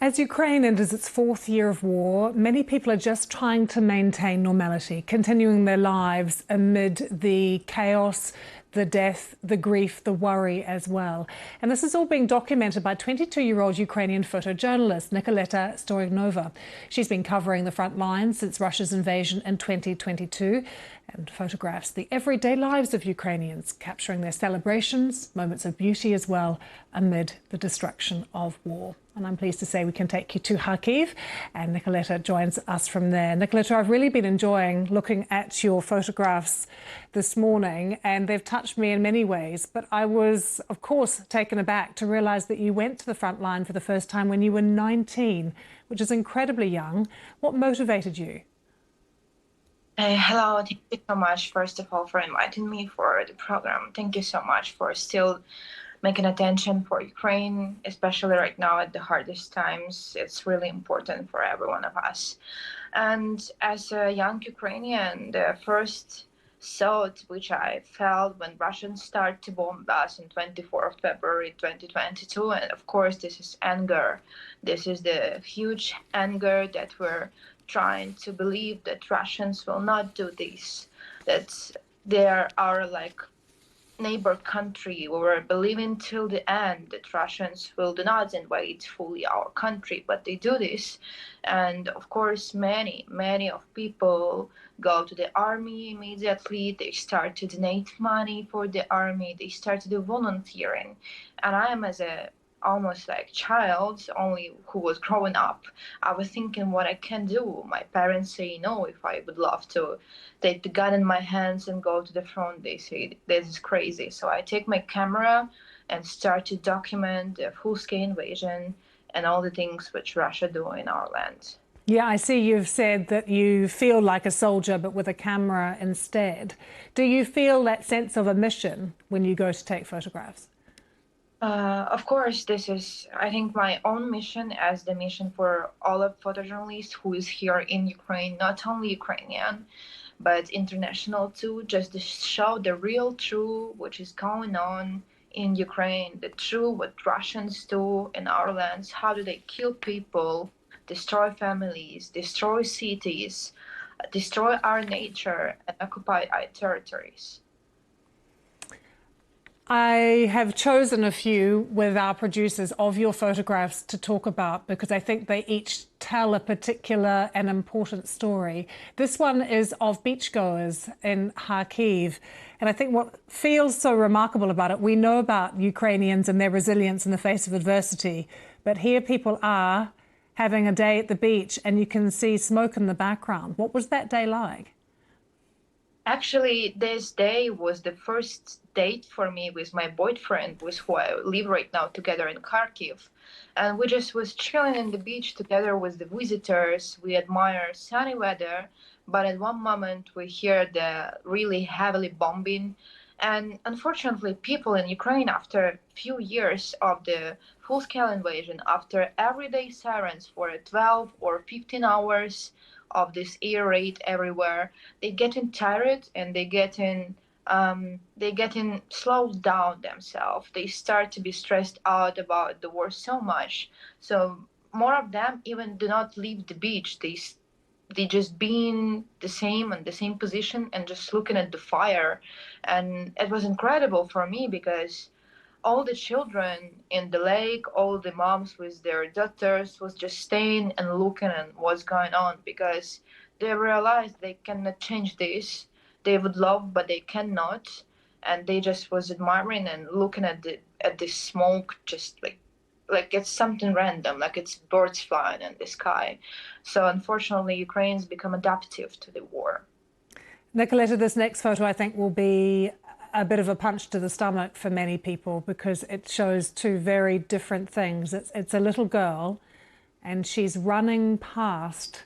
As Ukraine enters its fourth year of war, many people are just trying to maintain normality, continuing their lives amid the chaos, the death, the grief, the worry as well. And this is all being documented by 22-year-old Ukrainian photojournalist Nikoletta Stoyanova. She's been covering the front lines since Russia's invasion in 2022 and photographs the everyday lives of Ukrainians, capturing their celebrations, moments of beauty as well, amid the destruction of war. And I'm pleased to say we can take you to Kharkiv, and Nikoletta joins us from there. Nikoletta, I've really been enjoying looking at your photographs this morning, and they've touched me in many ways. But I was, of course, taken aback to realise that you went to the front line for the first time when you were 19, which is incredibly young. What motivated you? Hello, thank you so much, first of all, for inviting me for the program. Thank you so much for still making attention for Ukraine, especially right now at the hardest times. It's really important for every one of us. And as a young Ukrainian, the first thought which I felt when Russians started to bomb us on 24th of February 2022, and of course this is anger. This is the huge anger that we're trying to believe that Russians will not do this, that there are like neighbor country. We were believing till the end that Russians will do not invade fully our country, but they do this. And of course, many of people go to the army immediately. They start to donate money for the army. They start to do volunteering. And I am as a almost like child only who was growing up, I was thinking what I can do. My parents say no. If I would love to take the gun in my hands and go to the front, they say this is crazy. So I take my camera and start to document the full-scale invasion and all the things which Russia do in our land. Yeah, I see you've said that you feel like a soldier but with a camera instead. Do you feel that sense of a mission when you go to take photographs? Of course, this is, I think, my own mission as the mission for all of photojournalists who is here in Ukraine, not only Ukrainian, but international too, just to show the real truth which is going on in Ukraine, the truth what Russians do in our lands, how do they kill people, destroy families, destroy cities, destroy our nature, and occupy our territories. I have chosen a few with our producers of your photographs to talk about because I think they each tell a particular and important story. This one is of beachgoers in Kharkiv. And I think what feels so remarkable about it, we know about Ukrainians and their resilience in the face of adversity, but here people are having a day at the beach and you can see smoke in the background. What was that day like? Actually, this day was the first date for me with my boyfriend, with who I live right now together in Kharkiv. And we just was chilling on the beach together with the visitors. We admire sunny weather, but at one moment we hear the really heavily bombing. And unfortunately, people in Ukraine, after a few years of the full-scale invasion, after everyday sirens for 12 or 15 hours, of this air raid everywhere, they getting tired and they getting slowed down themselves. They start to be stressed out about the war so much. So more of them even do not leave the beach. They just being the same in the same position and just looking at the fire. And it was incredible for me because all the children in the lake, all the moms with their daughters was just staying and looking at what's going on because they realized they cannot change this. They would love, but they cannot. And they just was admiring and looking at the smoke, just like it's something random, like it's birds flying in the sky. So unfortunately, Ukraine's become adaptive to the war. Nikoletta, this next photo I think will be a bit of a punch to the stomach for many people because it shows two very different things. It's a little girl and she's running past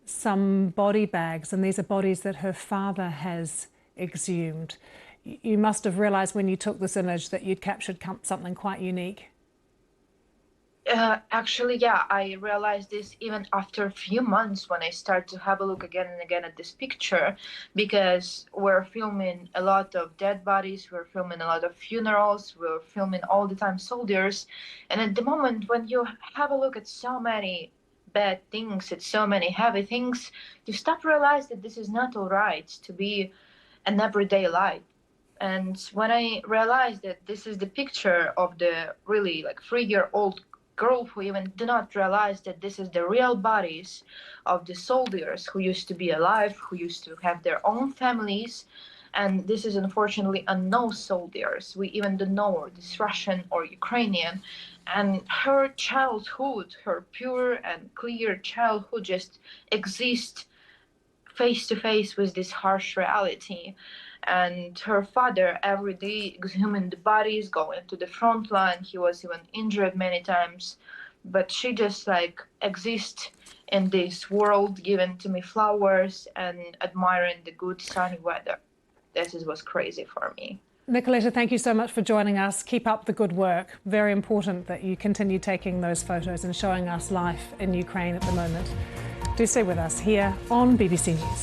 some body bags, and these are bodies that her father has exhumed. You must have realized when you took this image that you'd captured something quite unique. Actually, yeah, I realized this even after a few months when I start to have a look again and again at this picture, because we're filming a lot of dead bodies, we're filming a lot of funerals, we're filming all the time soldiers, and at the moment when you have a look at so many bad things, at so many heavy things, you stop realize that this is not all right to be an everyday life. And when I realized that this is the picture of the really like 3-year-old girl who even do not realize that this is the real bodies of the soldiers who used to be alive, who used to have their own families, and this is unfortunately unknown soldiers. We even don't know or this Russian or Ukrainian. And her childhood, her pure and clear childhood just exists face to face with this harsh reality. And her father every day exhumed the bodies, going to the front line. He was even injured many times, but she just like exists in this world, giving to me flowers and admiring the good sunny weather. Was crazy for me. Nikoletta, thank you so much for joining us. Keep up the good work. Very important that you continue taking those photos and showing us life in Ukraine at the moment. Do stay with us here on BBC News.